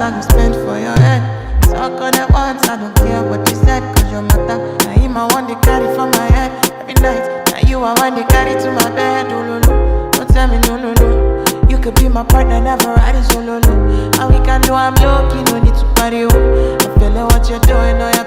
I go spend for your head. Talk on it once, I don't care what you said, cause your matter. Now him I want to carry for my head every night. Now you I want to carry to my bed. Oh, no, no. Don't tell me no, no, no. You could be my partner, never riding solo, no. And we can do I'm low-key, no need to party, oh. I'm feeling what you're doing, oh,